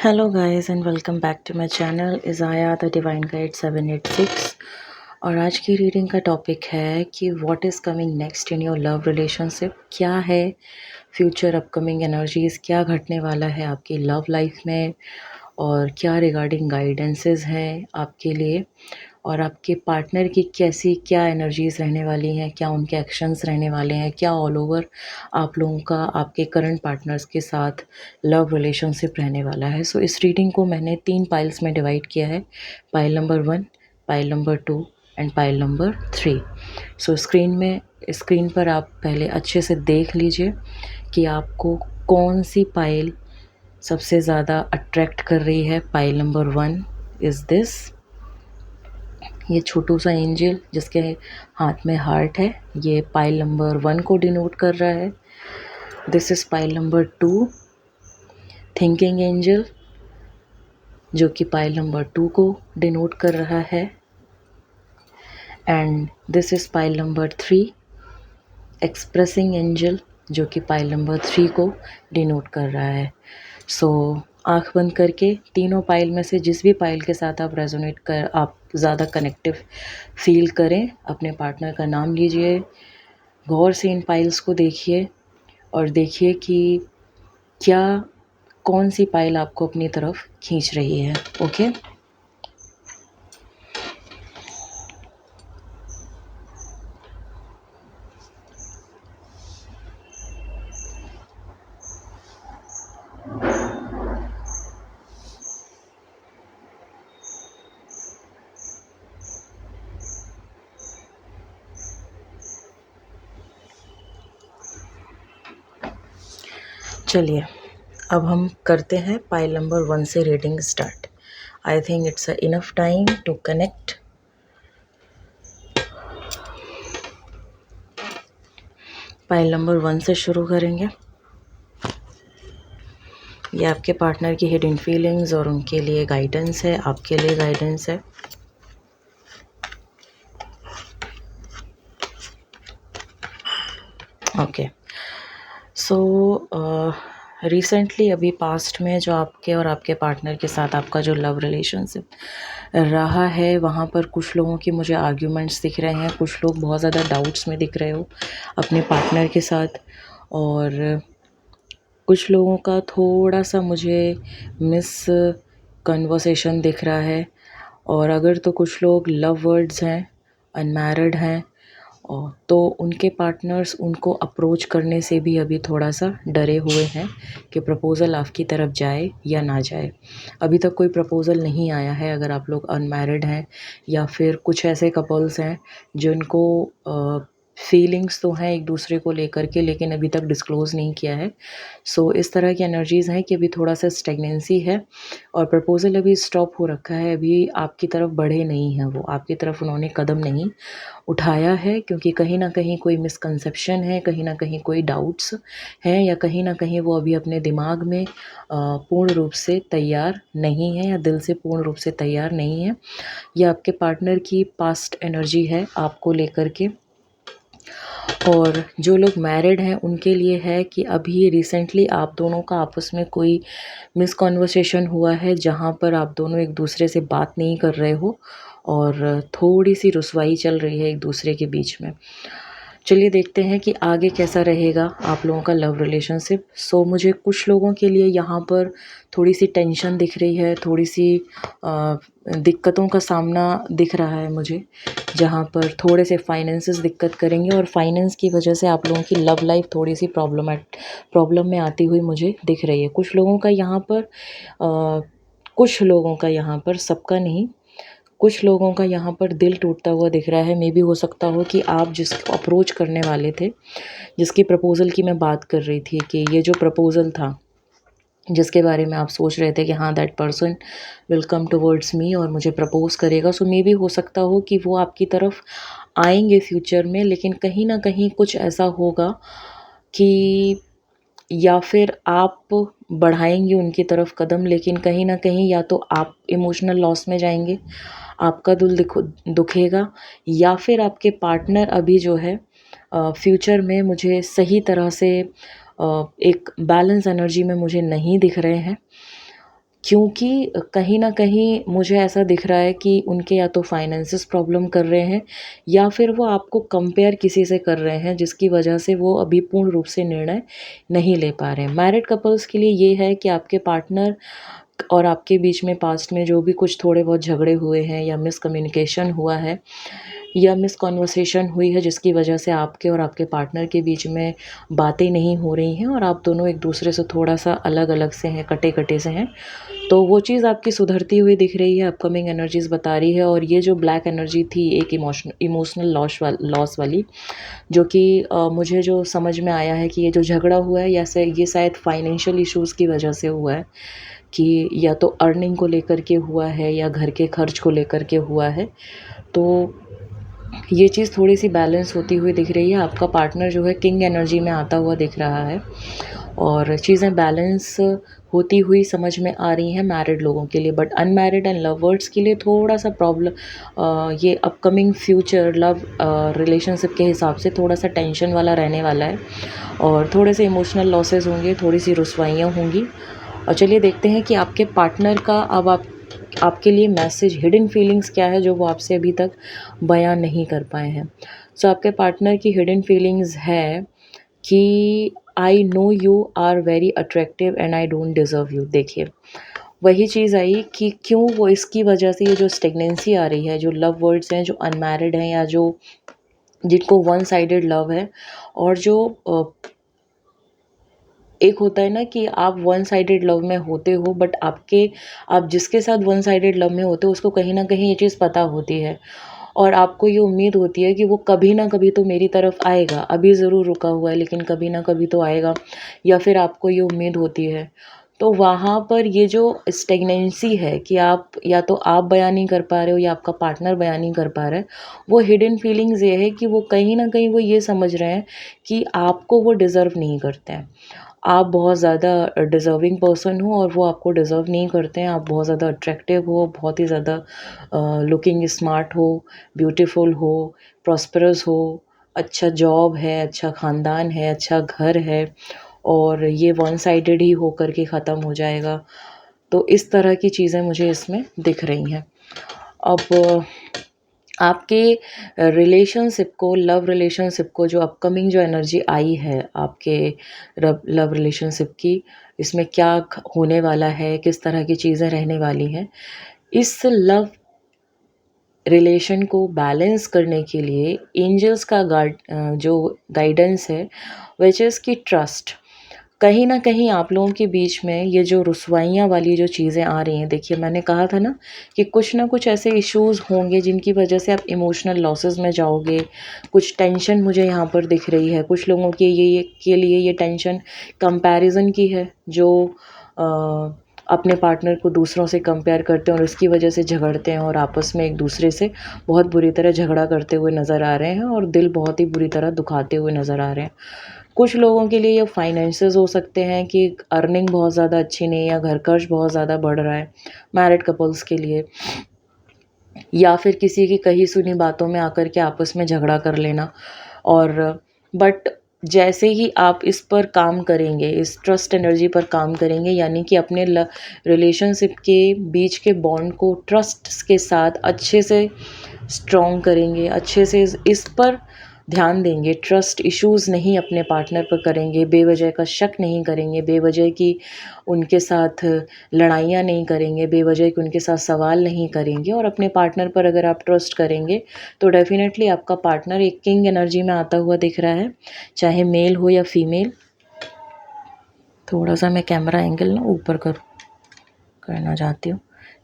Hello guys and welcome back to my channel Isaiah the Divine Guide 786। और आज की reading का topic है कि what is coming next in your love relationship. क्या है फ्यूचर अपकमिंग एनर्जीज़, क्या घटने वाला है आपकी लव लाइफ में और क्या रिगार्डिंग गाइडेंसेस हैं आपके लिए, और आपके पार्टनर की कैसी क्या एनर्जीज़ रहने वाली हैं, क्या उनके एक्शंस रहने वाले हैं, क्या ऑल ओवर आप लोगों का आपके करंट पार्टनर्स के साथ लव रिलेशनशिप रहने वाला है। सो इस रीडिंग को मैंने 3 पाइल्स में डिवाइड किया है, pile number 1, pile number 2 and pile number 3। So screen पर आप पहले अच्छे से देख लीजिए कि आपको कौन सी पाइल सबसे ज़्यादा अट्रैक्ट कर रही है। पाइल नंबर 1 इज़ दिस, ये छोटू सा एंजल जिसके हाथ में हार्ट है, ये पाइल नंबर 1 को डिनोट कर रहा है। This is pile number 2, thinking angel, जो कि पाइल नंबर 2 को डिनोट कर रहा है। And this is pile number 3, expressing angel, जो कि पाइल नंबर 3 को डिनोट कर रहा है। सो आँख बंद करके तीनों पाइल में से जिस भी पाइल के साथ आप ज़्यादा कनेक्टिव फील करें, अपने पार्टनर का नाम लीजिए, गौर से इन पाइल्स को देखिए और देखिए कि क्या कौन सी पाइल आपको अपनी तरफ खींच रही है। ओके, चलिए अब हम करते हैं पाइल नंबर 1 से reading start. I think it's a enough time to connect. Pile number 1 से शुरू करेंगे। ये आपके पार्टनर की हिडन फीलिंग्स और उनके लिए गाइडेंस है, आपके लिए गाइडेंस है। ओके, सो रिसेंटली अभी पास्ट में जो आपके और आपके पार्टनर के साथ आपका जो लव रिलेशनशिप रहा है, वहाँ पर कुछ लोगों की मुझे आर्ग्यूमेंट्स दिख रहे हैं, कुछ लोग बहुत ज़्यादा डाउट्स में दिख रहे हो अपने पार्टनर के साथ, और कुछ लोगों का थोड़ा सा मुझे मिस कन्वर्सेशन दिख रहा है। और अगर तो कुछ लोग लव वर्ड्स हैं, अनमैरिड हैं, और तो उनके पार्टनर्स उनको अप्रोच करने से भी अभी थोड़ा सा डरे हुए हैं कि प्रपोज़ल आपकी तरफ जाए या ना जाए। अभी तक कोई प्रपोज़ल नहीं आया है। अगर आप लोग अनमैरिड हैं या फिर कुछ ऐसे कपल्स हैं जिनको फीलिंग्स तो हैं एक दूसरे को लेकर के, लेकिन अभी तक डिस्क्लोज़ नहीं किया है। सो इस तरह की एनर्जीज़ हैं कि अभी थोड़ा सा स्टेगनेंसी है और प्रपोज़ल अभी स्टॉप हो रखा है। अभी आपकी तरफ बढ़े नहीं हैं, वो आपकी तरफ उन्होंने कदम नहीं उठाया है, क्योंकि कहीं न कहीं कोई मिसकंसेप्शन है, कहीं न कहीं कोई डाउट्स हैं, या कहीं न कहीं वो अभी अपने दिमाग में पूर्ण रूप से तैयार नहीं है, या दिल से पूर्ण रूप से तैयार नहीं है। ये आपके पार्टनर की पास्ट एनर्जी है आपको लेकर के। और जो लोग मैरिड हैं उनके लिए है कि अभी रिसेंटली आप दोनों का आपस में कोई मिसकॉन्वर्सेशन हुआ है, जहाँ पर आप दोनों एक दूसरे से बात नहीं कर रहे हो और थोड़ी सी रुसवाई चल रही है एक दूसरे के बीच में। चलिए देखते हैं कि आगे कैसा रहेगा आप लोगों का लव रिलेशनशिप। सो मुझे कुछ लोगों के लिए यहाँ पर थोड़ी सी टेंशन दिख रही है, थोड़ी सी दिक्कतों का सामना दिख रहा है मुझे, जहाँ पर थोड़े से फाइनेंसेस दिक्कत करेंगे और फाइनेंस की वजह से आप लोगों की लव लाइफ थोड़ी सी प्रॉब्लम में आती हुई मुझे दिख रही है। कुछ लोगों का यहाँ पर कुछ लोगों का यहाँ पर, सबका नहीं, कुछ लोगों का यहाँ पर दिल टूटता हुआ दिख रहा है। मे बी हो सकता हो कि आप जिसको अप्रोच करने वाले थे, जिसकी प्रपोज़ल की मैं बात कर रही थी, कि ये जो प्रपोज़ल था जिसके बारे में आप सोच रहे थे कि हाँ that person will come towards me और मुझे प्रपोज़ करेगा। सो मे बी हो सकता हो कि वो आपकी तरफ आएंगे फ्यूचर में, लेकिन कहीं ना कहीं कुछ ऐसा होगा कि या फिर आप बढ़ाएंगे उनकी तरफ कदम, लेकिन कहीं ना कहीं या तो आप इमोशनल लॉस में जाएंगे, आपका दिल दुखेगा, या फिर आपके पार्टनर अभी जो है फ्यूचर में मुझे सही तरह से एक बैलेंस एनर्जी में मुझे नहीं दिख रहे हैं। क्योंकि कहीं न कहीं मुझे ऐसा दिख रहा है कि उनके या तो फाइनेंसेस प्रॉब्लम कर रहे हैं या फिर वो आपको कंपेयर किसी से कर रहे हैं जिसकी वजह से वो अभी पूर्ण रूप से निर्णय नहीं ले पा रहे हैं। मैरिड कपल्स के लिए ये है कि आपके पार्टनर और आपके बीच में पास्ट में जो भी कुछ थोड़े बहुत झगड़े हुए हैं या मिसकम्युनिकेशन हुआ है या मिसकॉन्वर्सेशन हुई है जिसकी वजह से आपके और आपके पार्टनर के बीच में बातें नहीं हो रही हैं और आप दोनों एक दूसरे से थोड़ा-सा अलग-अलग से हैं, कटे-कटे से हैं। तो वो चीज़ आपकी सुधरती हुई दिख रही है, अपकमिंग एनर्जीज़ बता रही है। और ये जो ब्लैक एनर्जी थी एक इमोशनल लॉस वाली, जो कि मुझे जो समझ में आया है कि ये जो झगड़ा हुआ है या ये शायद फाइनेंशियल इश्यूज़ की वजह से हुआ है, कि या तो अर्निंग को लेकर के हुआ है या घर के खर्च को लेकर के हुआ है। तो ये चीज़ थोड़ी-सी बैलेंस होती हुई दिख रही है। आपका पार्टनर जो है किंग एनर्जी में आता हुआ दिख रहा है और चीज़ें बैलेंस होती हुई समझ में आ रही हैं मैरिड लोगों के लिए। बट अनमैरिड एंड लवर्स के लिए थोड़ा-सा ये अपकमिंग फ्यूचर लव रिलेशनशिप के हिसाब से थोड़ा-सा टेंशन वाला रहने वाला है और थोड़े से इमोशनल लॉसेस होंगे, थोड़ी-सी रुसवाइयाँ होंगी। और चलिए देखते हैं कि आपके पार्टनर का अब आपके लिए मैसेज, हिडन फीलिंग्स क्या है जो वो आपसे अभी तक बयां नहीं कर पाए हैं। सो आपके पार्टनर की हिडन फीलिंग्स है कि I know you are very attractive and I don't deserve you. देखिए, वही चीज़ आई कि क्यों वो इसकी वजह से ये जो स्टेगनेंसी आ रही है, जो लव वर्ड्स हैं, जो अनमैरिड हैं या जो जिनको वन साइडेड लव है और जो एक होता है ना कि आप वन साइडेड लव में होते हो बट आप जिसके साथ वन साइडेड लव में होते हो उसको कहीं न कहीं ये चीज़ पता होती है और आपको ये उम्मीद होती है कि वो कभी ना कभी तो मेरी तरफ आएगा। अभी ज़रूर रुका हुआ है लेकिन कभी ना कभी तो आएगा, या फिर आपको ये उम्मीद होती है। तो वहाँ पर ये जो स्टेगनेंसी है कि आप या तो आप बयान नहीं कर पा रहे हो या आपका पार्टनर बयान नहीं कर पा रहा है, वो हिडन फीलिंग्स ये है कि वो कहीं न कहीं वो ये समझ रहे हैं कि आपको वो डिज़र्व नहीं करते हैं। आप बहुत ज़्यादा डिज़र्विंग पर्सन हो और वो आपको डिज़र्व नहीं करते हैं। आप बहुत ज़्यादा अट्रैक्टिव हो, बहुत ही ज़्यादा लुकिंग स्मार्ट हो, ब्यूटीफुल हो, प्रॉस्परस हो, अच्छा जॉब है, अच्छा ख़ानदान है, अच्छा घर है और ये वन साइडेड ही होकर के ख़त्म हो जाएगा। तो इस तरह की चीज़ें मुझे इसमें दिख रही हैं। अब आपके रिलेशनशिप को, लव रिलेशनशिप को, जो अपकमिंग जो एनर्जी आई है आपके लव रिलेशनशिप की, इसमें क्या होने वाला है, किस तरह की चीज़ें रहने वाली हैं, इस लव रिलेशन को बैलेंस करने के लिए एंजल्स का जो गाइडेंस है विच इज़ की ट्रस्ट। कहीं न कहीं आप लोगों के बीच में ये जो रुसवाइयाँ वाली जो चीज़ें आ रही हैं, देखिए मैंने कहा था ना कि कुछ ना कुछ ऐसे इश्यूज़ होंगे जिनकी वजह से आप इमोशनल लॉसेस में जाओगे। कुछ टेंशन मुझे यहाँ पर दिख रही है। कुछ लोगों के ये के लिए ये टेंशन कंपैरिज़न की है, जो अपने पार्टनर को दूसरों से कंपेयर करते हैं और उसकी वजह से झगड़ते हैं और आपस में एक दूसरे से बहुत बुरी तरह झगड़ा करते हुए नज़र आ रहे हैं और दिल बहुत ही बुरी तरह दुखाते हुए नज़र आ रहे हैं। कुछ लोगों के लिए ये फाइनेंसेस हो सकते हैं कि अर्निंग बहुत ज़्यादा अच्छी नहीं है या घर खर्च बहुत ज़्यादा बढ़ रहा है मैरिड कपल्स के लिए, या फिर किसी की कही सुनी बातों में आकर के आपस में झगड़ा कर लेना। और बट जैसे ही आप इस पर काम करेंगे, इस ट्रस्ट एनर्जी पर काम करेंगे, यानी कि अपने रिलेशनशिप के बीच के बॉन्ड को ट्रस्ट के साथ अच्छे से स्ट्रॉन्ग करेंगे, अच्छे से इस पर ध्यान देंगे, ट्रस्ट इश्यूज़ नहीं अपने पार्टनर पर करेंगे, बेवजह का शक नहीं करेंगे, बेवजह की उनके साथ लड़ाइयाँ नहीं करेंगे, बेवजह कि उनके साथ सवाल नहीं करेंगे और अपने पार्टनर पर अगर आप ट्रस्ट करेंगे तो डेफ़िनेटली आपका पार्टनर एक किंग एनर्जी में आता हुआ दिख रहा है, चाहे मेल हो या फीमेल। थोड़ा-सा मैं कैमरा एंगल ना ऊपर करना चाहती हूँ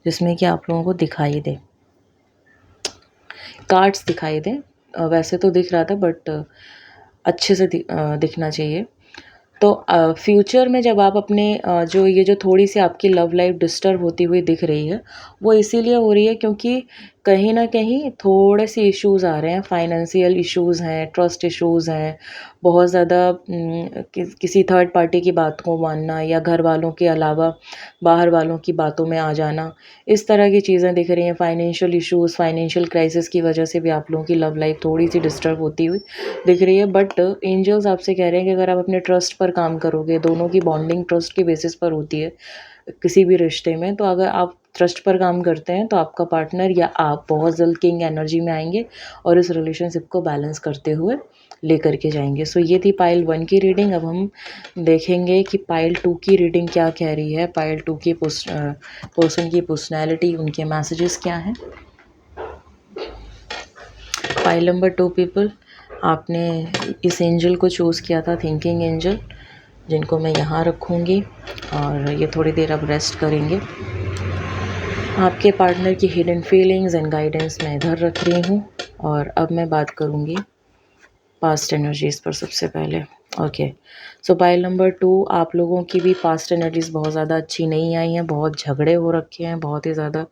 जिसमें कि आप लोगों को दिखाई दे, कार्ड्स दिखाई दें। वैसे तो दिख रहा था बट अच्छे से दिखना चाहिए। तो फ्यूचर में जब आप अपने जो थोड़ी-सी आपकी लव लाइफ़ डिस्टर्ब होती हुई दिख रही है, वो इसीलिए हो रही है क्योंकि कहीं न कहीं थोड़े-से इश्यूज़ आ रहे हैं, फाइनेंशियल इश्यूज़ हैं, ट्रस्ट इश्यूज़ हैं, बहुत ज़्यादा किसी थर्ड पार्टी की बात को मानना या घर वालों के अलावा बाहर वालों की बातों में आ जाना, इस तरह की चीज़ें दिख रही हैं। फाइनेंशियल इश्यूज़, फाइनेंशियल क्राइसिस की वजह से भी आप लोगों की लव लाइफ़ थोड़ी-सी डिस्टर्ब होती हुई दिख रही है। बट एंजल्स आपसे कह रहे हैं कि अगर आप अपने ट्रस्ट पर काम करोगे, दोनों की बॉन्डिंग ट्रस्ट के बेसिस पर होती है, किसी भी रिश्ते में। तो अगर आप ट्रस्ट पर काम करते हैं तो आपका पार्टनर या आप बहुत जल्द किंग एनर्जी में आएंगे और इस रिलेशनशिप को बैलेंस करते हुए लेकर के जाएंगे। सो ये थी पाइल 1 की रीडिंग। अब हम देखेंगे कि पाइल 2 की रीडिंग क्या कह रही है। पाइल 2 की पर्सन की पर्सनैलिटी, उनके मैसेजेस क्या हैं। पाइल नंबर 2 पीपल, आपने इस एंजल को चूज़ किया था, थिंकिंग एंजल, जिनको मैं यहाँ रखूँगी और ये थोड़ी देर अब रेस्ट करेंगे। आपके पार्टनर की हिडन फीलिंग्स एंड गाइडेंस मैं इधर रख रही हूँ और अब मैं बात करूँगी पास्ट एनर्जीज़ पर सबसे पहले। ओके, सो पाइल नंबर 2, आप लोगों की भी पास्ट एनर्जीज़ बहुत ज़्यादा अच्छी नहीं आई हैं, बहुत झगड़े हो रखे हैं, बहुत ही ज़्यादा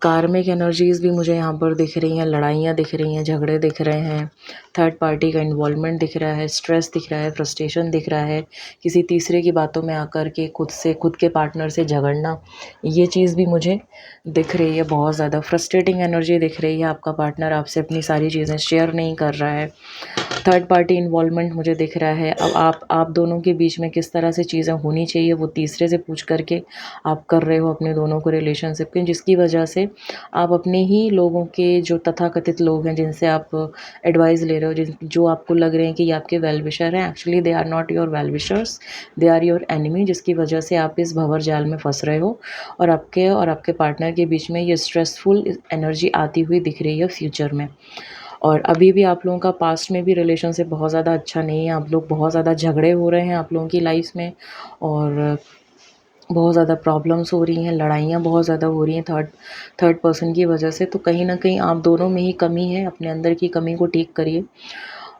कार्मिक एनर्जीज़ भी मुझे यहाँ पर दिख रही हैं, लड़ाइयाँ दिख रही हैं, झगड़े दिख रहे हैं, थर्ड पार्टी का इन्वॉल्वमेंट दिख रहा है, स्ट्रेस दिख रहा है, फ्रस्ट्रेशन दिख रहा है, किसी तीसरे की बातों में आकर के खुद के पार्टनर से झगड़ना, ये चीज़ भी मुझे दिख रही है। बहुत ज़्यादा फ्रस्ट्रेटिंग एनर्जी दिख रही है। आपका पार्टनर आपसे अपनी सारी चीज़ें शेयर नहीं कर रहा है। थर्ड पार्टी इन्वॉल्वमेंट मुझे दिख रहा है। अब आप दोनों के बीच में किस तरह से चीज़ें होनी चाहिए वो तीसरे से पूछ करके आप कर रहे हो अपने दोनों को रिलेशनशिप के, जिसकी वजह से आप अपने ही लोगों के, जो तथाकथित लोग हैं जिनसे आप एडवाइस ले रहे हो, जो आपको लग रहे हैं कि ये आपके वेल विशर हैं, actually they are not your well wishers, they are your enemy, जिसकी वजह से आप इस भंवर जाल में फंस रहे हो और आपके पार्टनर के बीच में ये स्ट्रेसफुल एनर्जी आती हुई दिख रही है फ्यूचर में। और अभी भी आप लोगों का पास्ट में भी रिलेशनशिप बहुत ज़्यादा अच्छा नहीं है। आप लोग बहुत ज़्यादा झगड़े हो रहे हैं आप लोगों की लाइफ में और बहुत ज़्यादा प्रॉब्लम्स हो रही हैं, लड़ाइयाँ बहुत ज़्यादा हो रही हैं थर्ड पर्सन की वजह से। तो कहीं ना कहीं आप दोनों में ही कमी है, अपने अंदर की कमी को ठीक करिए।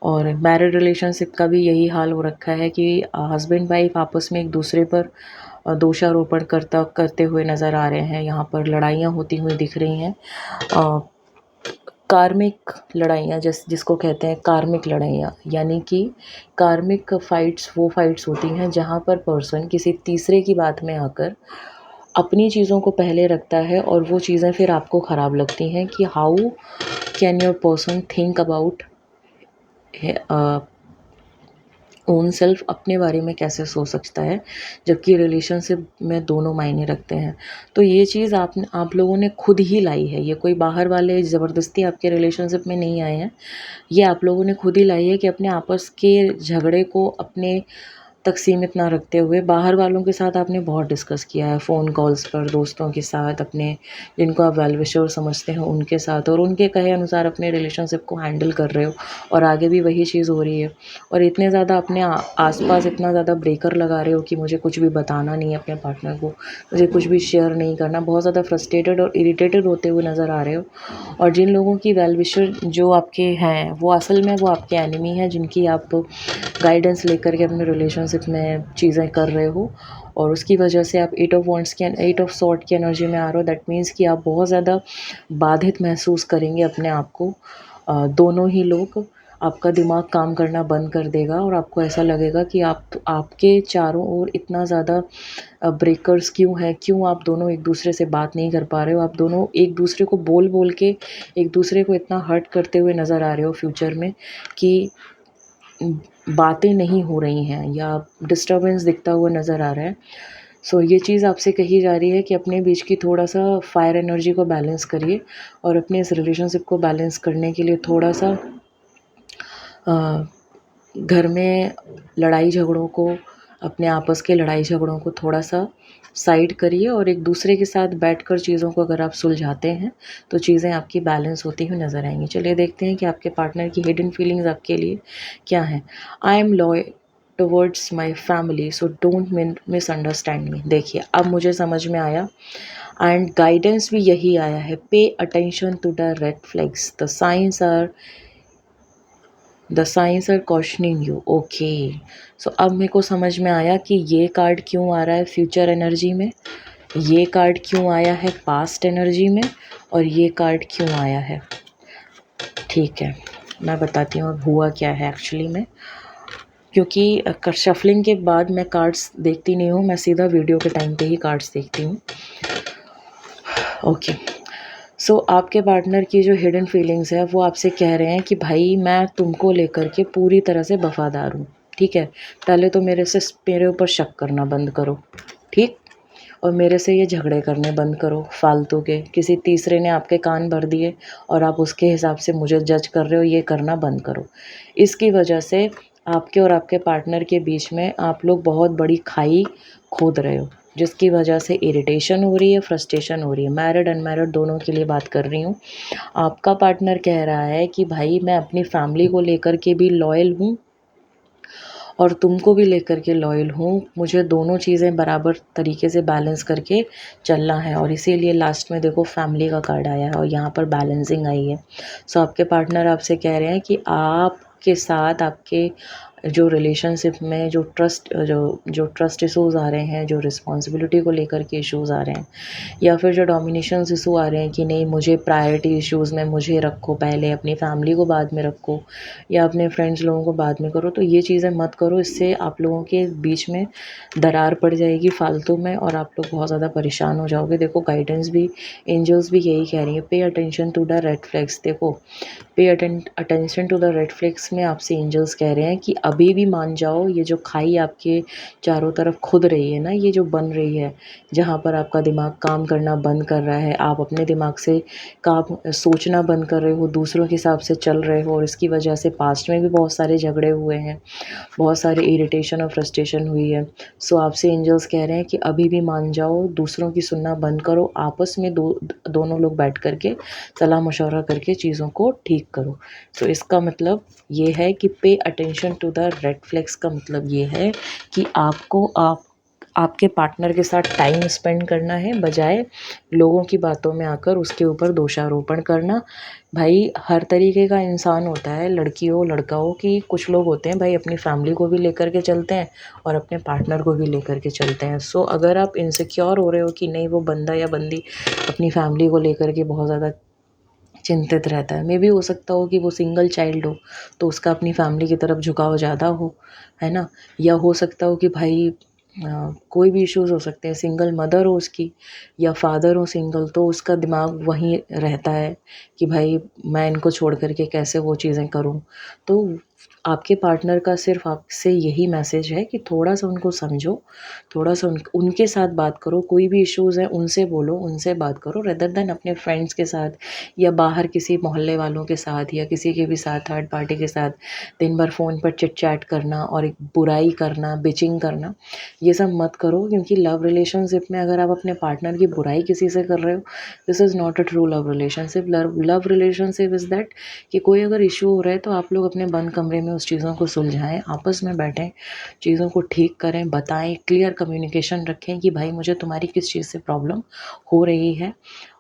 और मैरिड रिलेशनशिप का भी यही हाल हो रखा है कि हस्बैंड वाइफ आपस में एक दूसरे पर दोषारोपण करते हुए नज़र आ रहे हैं। यहाँ पर लड़ाइयाँ होती हुई दिख रही हैं, कार्मिक लड़ाइयाँ, जिसको कहते हैं कार्मिक लड़ाइयाँ, यानी कि कार्मिक फाइट्स वो फाइट्स होती हैं जहाँ पर पर्सन किसी तीसरे की बात में आकर अपनी चीज़ों को पहले रखता है और वो चीज़ें फिर आपको ख़राब लगती हैं कि how can your person think about own self, अपने बारे में कैसे सोच सकता है, जबकि रिलेशनशिप में दोनों मायने रखते हैं। तो ये चीज़ आप लोगों ने खुद ही लाई है, ये कोई बाहर वाले ज़बरदस्ती आपके रिलेशनशिप में नहीं आए हैं। ये आप लोगों ने खुद ही लाई है कि अपने आपस के झगड़े को अपने तक सीमित ना रखते हुए बाहर वालों के साथ आपने बहुत डिस्कस किया है, फ़ोन कॉल्स पर, दोस्तों के साथ, अपने जिनको आप वेल विशर समझते हैं उनके साथ, और उनके कहे अनुसार अपने रिलेशनशिप को हैंडल कर रहे हो और आगे भी वही चीज़ हो रही है। और इतने ज़्यादा अपने आसपास इतना ज़्यादा ब्रेकर लगा रहे हो कि मुझे कुछ भी बताना नहीं है अपने पार्टनर को, मुझे कुछ भी शेयर नहीं करना, बहुत ज़्यादा फ्रस्ट्रेटेड और इरिटेटेड होते हुए नज़र आ रहे हो। और जिन लोगों की वेल विशर जो आपके हैं वो असल में वो आपके एनिमी हैं, जिनकी आप गाइडेंस लेकर के अपने रिलेशनशिप में चीज़ें कर रहे हो और उसकी वजह से आप 8 ऑफ सॉर्ट की एनर्जी में आ रहे हो। दैट मीन्स कि आप बहुत ज़्यादा बाधित महसूस करेंगे अपने आप को। दोनों ही लोग, आपका दिमाग काम करना बंद कर देगा और आपको ऐसा लगेगा कि आपके चारों ओर इतना ज़्यादा ब्रेकर्स क्यों हैं, क्यों आप दोनों एक दूसरे से बात नहीं कर पा रहे हो, आप दोनों एक दूसरे को बोल बोल के एक दूसरे को इतना हर्ट करते हुए नज़र आ रहे हो फ्यूचर में कि बातें नहीं हो रही हैं या डिस्टर्बेंस दिखता हुआ नज़र आ रहा है। सो ये चीज़ आपसे कही जा रही है कि अपने बीच की थोड़ा सा फायर एनर्जी को बैलेंस करिए और अपने इस रिलेशनशिप को बैलेंस करने के लिए थोड़ा सा घर में लड़ाई झगड़ों को, अपने आपस के लड़ाई झगड़ों को थोड़ा सा साइड करिए और एक दूसरे के साथ बैठकर चीज़ों को अगर आप सुलझाते हैं तो चीज़ें आपकी बैलेंस होती हुई नज़र आएंगी। चलिए देखते हैं कि आपके पार्टनर की हिडन फीलिंग्स आपके लिए क्या हैं। I am loyal towards my family so don't misunderstand मी। देखिए अब मुझे समझ में आया एंड गाइडेंस भी यही आया है, pay attention to the red flags, the signs are cautioning you. Okay, so अब मेरे को समझ में आया कि ये कार्ड क्यों आ रहा है फ्यूचर एनर्जी में, ये कार्ड क्यों आया है पास्ट एनर्जी में, और ये कार्ड क्यों आया है। ठीक है, मैं बताती हूँ अब हुआ क्या है एक्चुअली में, क्योंकि शफलिंग के बाद मैं कार्ड्स देखती नहीं हूँ, मैं सीधा वीडियो के टाइम पे ही कार्ड्स देखती हूँ। ओके, सो आपके पार्टनर की जो हिडन फीलिंग्स है वो आपसे कह रहे हैं कि भाई मैं तुमको लेकर के पूरी तरह से वफादार हूँ, ठीक है, पहले तो मेरे ऊपर शक करना बंद करो, ठीक, और मेरे से ये झगड़े करने बंद करो फालतू के। किसी तीसरे ने आपके कान भर दिए और आप उसके हिसाब से मुझे जज कर रहे हो, ये करना बंद करो। इसकी वजह से आपके और आपके पार्टनर के बीच में आप लोग बहुत बड़ी खाई खोद रहे हो, जिसकी वजह से इरिटेशन हो रही है, फ्रस्ट्रेशन हो रही है। मैरिड अनमैरिड दोनों के लिए बात कर रही हूँ। आपका पार्टनर कह रहा है कि भाई मैं अपनी फैमिली को लेकर के भी लॉयल हूँ और तुमको भी लेकर के लॉयल हूँ, मुझे दोनों चीज़ें बराबर तरीके से बैलेंस करके चलना है। और इसीलिए लास्ट में देखो फैमिली का कार्ड आया है और यहाँ पर बैलेंसिंग आई है। सो आपके पार्टनर आपसे कह रहे हैं कि आपके साथ आपके जो रिलेशनशिप में जो ट्रस्ट इशूज़ आ रहे हैं, जो रिस्पॉन्सिबिलिटी को लेकर के इश्यूज़ आ रहे हैं, या फिर जो डोमिनेशंस इशू आ रहे हैं कि नहीं मुझे प्रायोरिटी इश्यूज़ में मुझे रखो पहले, अपनी फैमिली को बाद में रखो या अपने फ्रेंड्स लोगों को बाद में करो, तो ये चीज़ें मत करो। इससे आप लोगों के बीच में दरार पड़ जाएगी फालतू में और आप लोग बहुत ज़्यादा परेशान हो जाओगे। देखो गाइडेंस भी, एंजल्स भी यही कह रही है, pay attention to the red flags. देखो pay attention to the red flags में आपसे एंजल्स कह रहे हैं कि अभी भी मान जाओ, ये जो खाई आपके चारों तरफ खुद रही है ना, ये जो बन रही है, जहाँ पर आपका दिमाग काम करना बंद कर रहा है, आप अपने दिमाग से काम सोचना बंद कर रहे हो, दूसरों के हिसाब से चल रहे हो और इसकी वजह से पास्ट में भी बहुत सारे झगड़े हुए हैं, बहुत सारे इरिटेशन और फ्रस्ट्रेशन हुई है। सो आपसे एंजल्स कह रहे हैं कि अभी भी मान जाओ, दूसरों की सुनना बंद करो, आपस में दोनों लोग बैठ करके सलाह मशवरा करके चीज़ों को ठीक करो। सो इसका मतलब ये है कि pay attention to the red flags का मतलब ये है कि आपको आपके पार्टनर के साथ टाइम स्पेंड करना है, बजाय लोगों की बातों में आकर उसके ऊपर दोषारोपण करना। भाई हर तरीके का इंसान होता है, लड़की हो लड़का हो, कि कुछ लोग होते हैं भाई अपनी फैमिली को भी लेकर के चलते हैं और अपने पार्टनर को भी लेकर के चलते हैं। सो अगर आप इनसिक्योर हो रहे हो कि नहीं वो बंदा या बंदी अपनी फैमिली को लेकर के बहुत ज़्यादा चिंतित रहता है, मे बी हो सकता हो कि वो सिंगल चाइल्ड हो तो उसका अपनी फैमिली की तरफ झुकाव ज़्यादा हो, है ना। या हो सकता हो कि भाई कोई भी इश्यूज़ हो सकते हैं, सिंगल मदर हो उसकी या फादर हो सिंगल, तो उसका दिमाग वहीं रहता है कि भाई मैं इनको छोड़ कर के कैसे वो चीज़ें करूं। तो आपके पार्टनर का सिर्फ आपसे यही मैसेज है कि थोड़ा सा उनको समझो, थोड़ा सा उनके साथ बात करो, कोई भी इश्यूज़ हैं उनसे बोलो, उनसे बात करो, रेदर देन अपने फ्रेंड्स के साथ या बाहर किसी मोहल्ले वालों के साथ या किसी के भी साथ थर्ड पार्टी के साथ दिन भर फ़ोन पर चिट चैट करना और एक बुराई करना, बिचिंग करना, ये सब मत करो। क्योंकि लव रिलेशनशिप में अगर आप अपने पार्टनर की बुराई किसी से कर रहे हो, this is not a true love relationship. Love relationship is that कि कोई अगर इशू हो रहा है तो आप लोग अपने बंद कमरे में उस चीज़ों को सुलझाएं, आपस में बैठें, चीज़ों को ठीक करें, बताएं, क्लियर कम्युनिकेशन रखें कि भाई मुझे तुम्हारी किस चीज़ से प्रॉब्लम हो रही है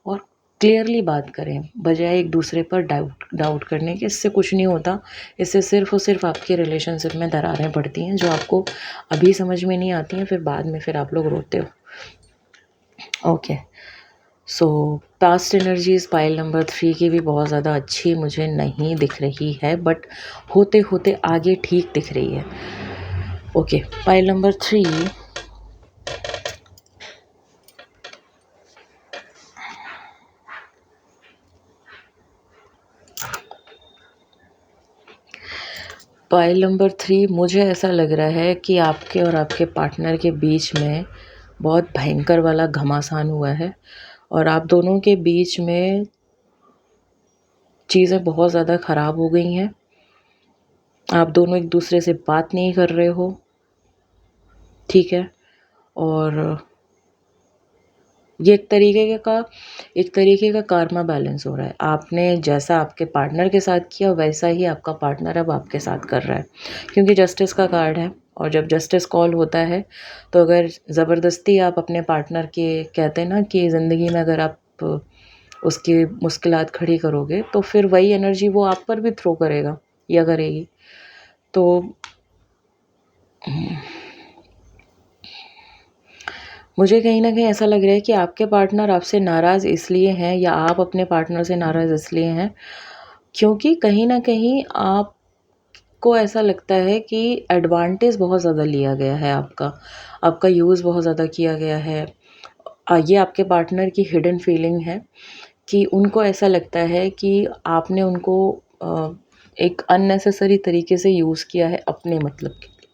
और क्लियरली बात करें, बजाय एक दूसरे पर डाउट करने के। इससे कुछ नहीं होता, इससे सिर्फ और सिर्फ आपके रिलेशनशिप में दरारें पड़ती हैं जो आपको अभी समझ में नहीं आती हैं, फिर बाद में फिर आप लोग रोते हो। ओके, सो पास्ट एनर्जीज पाइल नंबर 3 की भी बहुत ज़्यादा अच्छी मुझे नहीं दिख रही है, बट होते होते आगे ठीक दिख रही है। Okay, pile number 3, pile number 3, मुझे ऐसा लग रहा है कि आपके और आपके पार्टनर के बीच में बहुत भयंकर वाला घमासान हुआ है और आप दोनों के बीच में चीज़ें बहुत ज़्यादा ख़राब हो गई हैं। आप दोनों एक दूसरे से बात नहीं कर रहे हो, ठीक है। और ये एक तरीके का कार्मा बैलेंस हो रहा है। आपने जैसा आपके पार्टनर के साथ किया वैसा ही आपका पार्टनर अब आपके साथ कर रहा है, क्योंकि जस्टिस का कार्ड है और जब जस्टिस कॉल होता है तो अगर ज़बरदस्ती आप अपने पार्टनर के, कहते हैं ना कि ज़िंदगी में अगर आप उसकी मुश्किलात खड़ी करोगे तो फिर वही एनर्जी वो आप पर भी थ्रो करेगा या करेगी। तो मुझे कहीं न कहीं ऐसा लग रहा है कि आपके पार्टनर आपसे नाराज़ इसलिए हैं या आप अपने पार्टनर से नाराज़ इसलिए हैं क्योंकि कहीं न कहीं आपको ऐसा लगता है कि एडवांटेज बहुत ज़्यादा लिया गया है आपका, आपका यूज़ बहुत ज़्यादा किया गया है। ये आपके पार्टनर की हिडन फीलिंग है कि उनको ऐसा लगता है कि आपने उनको एक अननेसेसरी तरीके से यूज़ किया है अपने मतलब के लिए।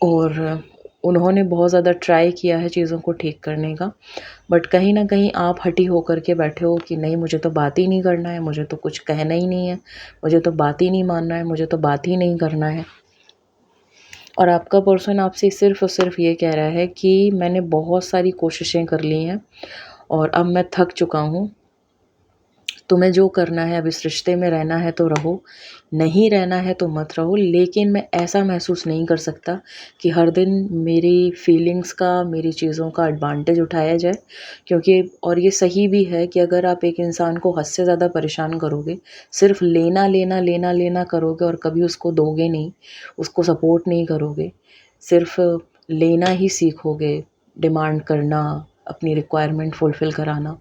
और उन्होंने बहुत ज़्यादा ट्राई किया है चीज़ों को ठीक करने का, बट कहीं न कहीं आप हठी होकर के बैठे हो कि नहीं मुझे तो बात ही नहीं करना है, मुझे तो कुछ कहना ही नहीं है, मुझे तो बात ही नहीं मानना है, मुझे तो बात ही नहीं करना है। और आपका पर्सन आपसे सिर्फ़ और सिर्फ़ ये कह रहा है कि मैंने बहुत सारी कोशिशें कर ली हैं और अब मैं थक चुका हूँ। तुम्हें जो करना है, अब इस रिश्ते में रहना है तो रहो, नहीं रहना है तो मत रहो, लेकिन मैं ऐसा महसूस नहीं कर सकता कि हर दिन मेरी फीलिंग्स का, मेरी चीज़ों का एडवांटेज उठाया जाए। क्योंकि और ये सही भी है कि अगर आप एक इंसान को हद से ज़्यादा परेशान करोगे, सिर्फ़ लेना, लेना, लेना, लेना करोगे और कभी उसको दोगे नहीं, उसको सपोर्ट नहीं करोगे, सिर्फ़ लेना ही सीखोगे, डिमांड करना, अपनी रिक्वायरमेंट फुलफ़िल कराना,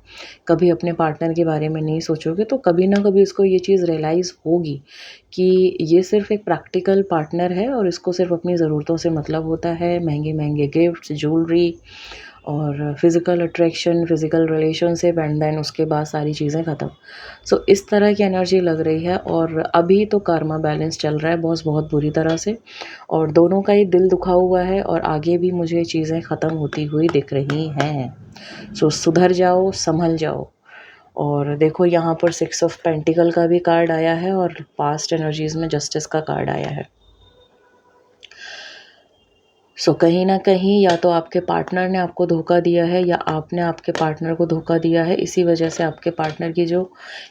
कभी अपने पार्टनर के बारे में नहीं सोचोगे, तो कभी ना कभी उसको ये चीज़ रियलाइज़ होगी कि ये सिर्फ़ एक प्रैक्टिकल पार्टनर है और इसको सिर्फ़ अपनी ज़रूरतों से मतलब होता है। महँगे-महँगे गिफ्ट्स, ज्वेलरी और physical attraction, physical relationship and then उसके बाद सारी चीज़ें ख़त्म। सो इस तरह की एनर्जी लग रही है और अभी तो कर्मा बैलेंस चल रहा है बॉस बहुत बुरी तरह से, और दोनों का ही दिल दुखा हुआ है और आगे भी मुझे चीज़ें ख़त्म होती हुई दिख रही हैं। सो सुधर जाओ, संभल जाओ। और देखो यहाँ पर 6 ऑफ पेंटिकल का भी कार्ड आया है और पास्ट एनर्जीज़ में जस्टिस का कार्ड आया है। सो कहीं न कहीं या तो आपके पार्टनर ने आपको धोखा दिया है या आपने आपके पार्टनर को धोखा दिया है। इसी वजह से आपके पार्टनर की जो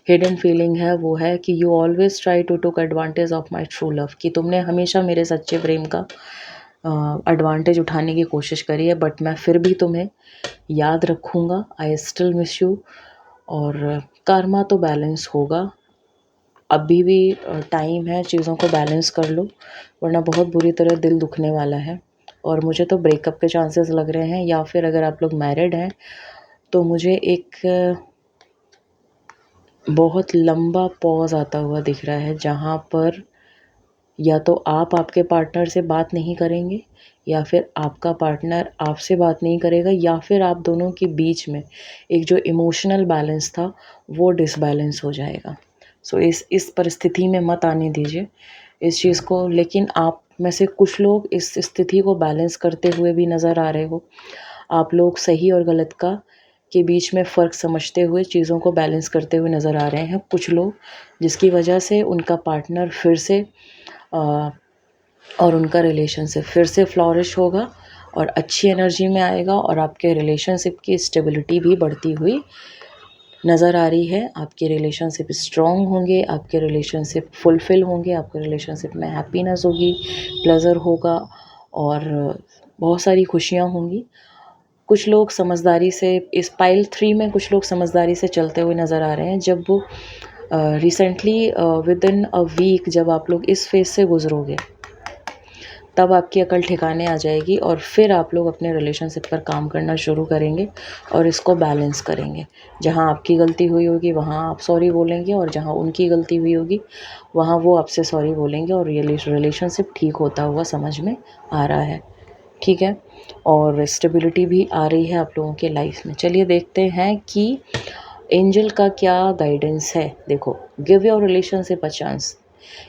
हिडन फीलिंग है वो है कि you always try to take advantage of my true love, कि तुमने हमेशा मेरे सच्चे प्रेम का एडवांटेज उठाने की कोशिश करी है, बट मैं फिर भी तुम्हें याद रखूँगा। I still miss you. और कर्मा तो बैलेंस होगा। अभी भी टाइम है, चीज़ों को बैलेंस कर लो, वरना बहुत बुरी तरह दिल दुखने वाला है। और मुझे तो ब्रेकअप के चांसेस लग रहे हैं, या फिर अगर आप लोग मैरिड हैं तो मुझे एक बहुत लंबा पॉज़ आता हुआ दिख रहा है, जहाँ पर या तो आप आपके पार्टनर से बात नहीं करेंगे, या फिर आपका पार्टनर आपसे बात नहीं करेगा, या फिर आप दोनों के बीच में एक जो इमोशनल बैलेंस था वो डिसबैलेंस हो जाएगा। सो इस परिस्थिति में मत आने दीजिए इस चीज़ को। लेकिन आप में से कुछ लोग इस स्थिति को बैलेंस करते हुए भी नज़र आ रहे हो। आप लोग सही और गलत का के बीच में फ़र्क समझते हुए चीज़ों को बैलेंस करते हुए नज़र आ रहे हैं कुछ लोग, जिसकी वजह से उनका पार्टनर फिर से अ, और उनका रिलेशनशिप फिर से फ्लॉरिश होगा और अच्छी एनर्जी में आएगा, और आपके रिलेशनशिप की स्टेबिलिटी भी बढ़ती हुई नज़र आ रही है। आपके रिलेशनशिप स्ट्रॉन्ग होंगे, आपके रिलेशनशिप फुलफ़िल होंगे, आपके रिलेशनशिप में हैप्पीनेस होगी, प्लेज़र होगा और बहुत सारी खुशियाँ होंगी। कुछ लोग समझदारी से इस पाइल 3 में कुछ लोग समझदारी से चलते हुए नज़र आ रहे हैं। जब वो रिसेंटली विदिन अ वीक जब आप लोग इस फ़ेज़ से गुज़रोगे, तब आपकी अकल ठिकाने आ जाएगी और फिर आप लोग अपने रिलेशनशिप पर काम करना शुरू करेंगे और इसको बैलेंस करेंगे। जहाँ आपकी गलती हुई होगी वहाँ आप सॉरी बोलेंगे, और जहाँ उनकी गलती हुई होगी वहाँ वो आपसे सॉरी बोलेंगे, और ये रिलेशनशिप ठीक होता हुआ समझ में आ रहा है। ठीक है? और स्टेबिलिटी भी आ रही है आप लोगों के लाइफ में। चलिए देखते हैं कि एंजल का क्या गाइडेंस है। देखो, give your relationship a chance.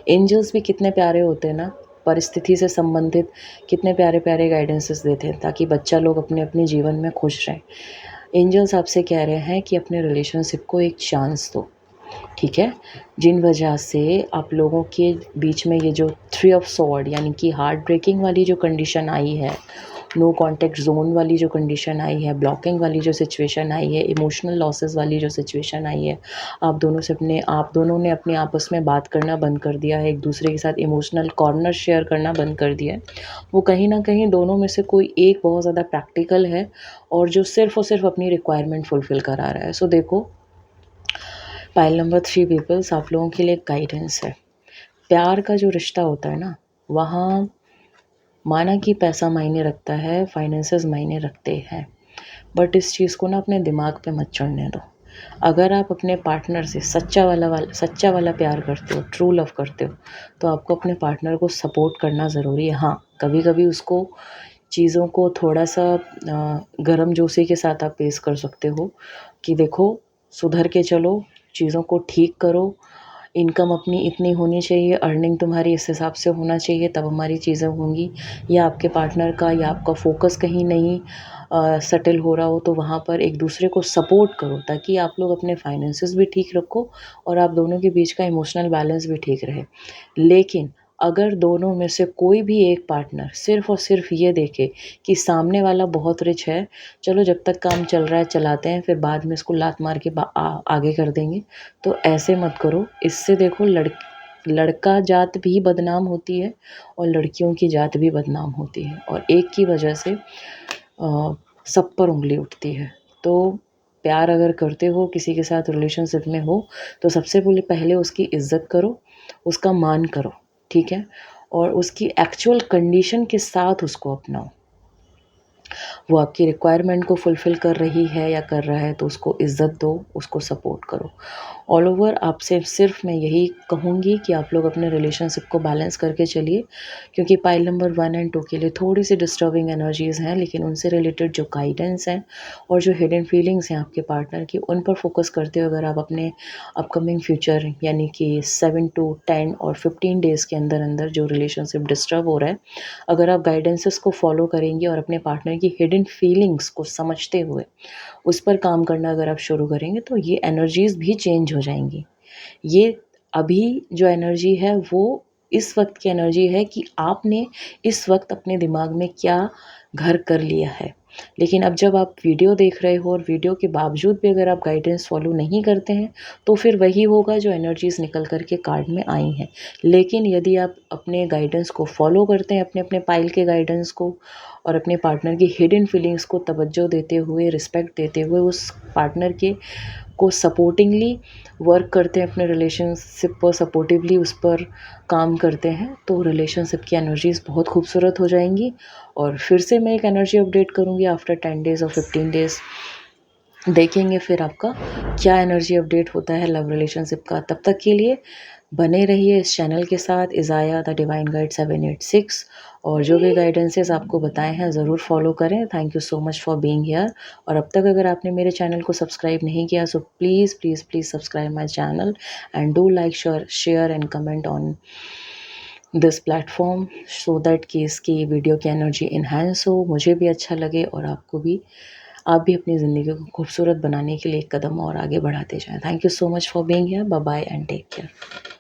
Angels भी कितने प्यारे होते हैं ना, परिस्थिति से संबंधित कितने प्यारे-प्यारे गाइडेंसेस देते हैं ताकि बच्चा लोग अपने-अपने जीवन में खुश रहें। एंजल्स आपसे कह रहे हैं कि अपने रिलेशनशिप को एक चांस दो, ठीक है? जिन वजह से आप लोगों के बीच में ये जो 3 ऑफ सॉर्ड यानी कि हार्ट ब्रेकिंग वाली जो कंडीशन आई है, नो कॉन्टैक्ट ज़ोन वाली जो कंडीशन आई है, ब्लॉकिंग वाली जो सिचुएशन आई है, इमोशनल लॉसेस वाली जो सिचुएशन आई है, आप दोनों ने अपने आपस में बात करना बंद कर दिया है, एक दूसरे के साथ इमोशनल कॉर्नर शेयर करना बंद कर दिया है। वो कहीं न कहीं दोनों में से कोई एक बहुत ज़्यादा प्रैक्टिकल है और जो सिर्फ़ और सिर्फ़ अपनी रिक्वायरमेंट फुलफ़िल करा रहा है। सो देखो, पाइल नंबर 3 पीपल्स आप लोगों के लिए गाइडेंस है। प्यार का जो रिश्ता होता है ना, वहाँ माना कि पैसा मायने रखता है, फाइनेंसेस मायने रखते हैं, बट इस चीज़ को ना अपने दिमाग पे मत चढ़ने दो। अगर आप अपने पार्टनर से सच्चा वाला प्यार करते हो, ट्रू लव करते हो, तो आपको अपने पार्टनर को सपोर्ट करना ज़रूरी है। हाँ, कभी-कभी उसको चीज़ों को थोड़ा-सा गर्मजोशी के साथ आप पेश कर सकते हो कि देखो, सुधर के चलो, चीज़ों को ठीक करो, इनकम अपनी इतनी होनी चाहिए, अर्निंग तुम्हारी इस हिसाब से होना चाहिए, तब हमारी चीज़ें होंगी। या आपके पार्टनर का या आपका फोकस कहीं नहीं सेटल हो रहा हो, तो वहाँ पर एक दूसरे को सपोर्ट करो ताकि आप लोग अपने फाइनेंसेस भी ठीक रखो और आप दोनों के बीच का इमोशनल बैलेंस भी ठीक रहे। लेकिन अगर दोनों में से कोई भी एक पार्टनर सिर्फ़ और सिर्फ ये देखे कि सामने वाला बहुत रिच है, चलो जब तक काम चल रहा है चलाते हैं, फिर बाद में इसको लात मार के आगे कर देंगे, तो ऐसे मत करो। इससे देखो लड़का जात भी बदनाम होती है और लड़कियों की जात भी बदनाम होती है और एक की वजह से सब पर उंगली उठती है। तो प्यार अगर करते हो, किसी के साथ रिलेशनशिप में हो, तो सबसे पहले उसकी इज़्ज़त करो, उसका मान करो, ठीक है? और उसकी एक्चुअल कंडीशन के साथ उसको अपनाओ। वो आपकी रिक्वायरमेंट को फुलफ़िल कर रही है या कर रहा है तो उसको इज़्ज़त दो, उसको सपोर्ट करो। ऑल ओवर आपसे सिर्फ़ मैं यही कहूँगी कि आप लोग अपने रिलेशनशिप को बैलेंस करके चलिए, क्योंकि पाइल नंबर 1 एंड 2 के लिए थोड़ी-सी डिस्टर्बिंग एनर्जीज़ हैं, लेकिन उनसे रिलेटेड जो गाइडेंस हैं और जो हिडन फीलिंग्स हैं आपके पार्टनर की, उन पर फ़ोकस करते हुए अगर आप अपने अपकमिंग फ्यूचर यानी कि 7 टू 10 और 15 डेज़ के अंदर-अंदर जो रिलेशनशिप डिस्टर्ब हो रहा है, अगर आप गाइडेंसेस को फॉलो करेंगे और अपने पार्टनर की हिडन फीलिंग्स को समझते हुए उस पर काम करना अगर आप शुरू करेंगे, तो ये एनर्जीज़ भी चेंज हो जाएंगी। ये अभी जो एनर्जी है वो इस वक्त की एनर्जी है कि आपने इस वक्त अपने दिमाग में क्या घर कर लिया है। लेकिन अब जब आप वीडियो देख रहे हो और वीडियो के बावजूद भी अगर आप गाइडेंस फॉलो नहीं करते हैं, तो फिर वही होगा जो एनर्जीज़ निकल कर के कार्ड में आई हैं। लेकिन यदि आप अपने गाइडेंस को फॉलो करते हैं, अपने अपने पाइल के गाइडेंस को, और अपने पार्टनर की हिडन फीलिंग्स को तवज्जो देते हुए, रिस्पेक्ट देते हुए, उस पार्टनर के को सपोर्टिंगली वर्क करते हैं, अपने रिलेशनशिप पर सपोर्टिवली उस पर काम करते हैं, तो रिलेशनशिप की एनर्जीज़ बहुत खूबसूरत हो जाएंगी। और फिर से मैं एक एनर्जी अपडेट करूँगी आफ्टर 10 डेज़ और 15 डेज़। देखेंगे फिर आपका क्या एनर्जी अपडेट होता है लव रिलेशनशिप का। तब तक के लिए बने रहिए इस चैनल के साथ, इज़ाया द डिवाइन गाइड 786, और जो भी गाइडेंसेस आपको बताए हैं ज़रूर फॉलो करें। Thank you so much for being here. और अब तक अगर आपने मेरे चैनल को सब्सक्राइब नहीं किया, so please please please subscribe my channel and do like, share and comment on this platform, so that कि इसकी वीडियो की एनर्जी इन्हांस हो, मुझे भी अच्छा लगे और आपको भी, आप भी अपनी ज़िंदगी को खूबसूरत बनाने के लिए एक कदम और आगे बढ़ाते जाएं। Thank you so much for being here. Bye bye and take care.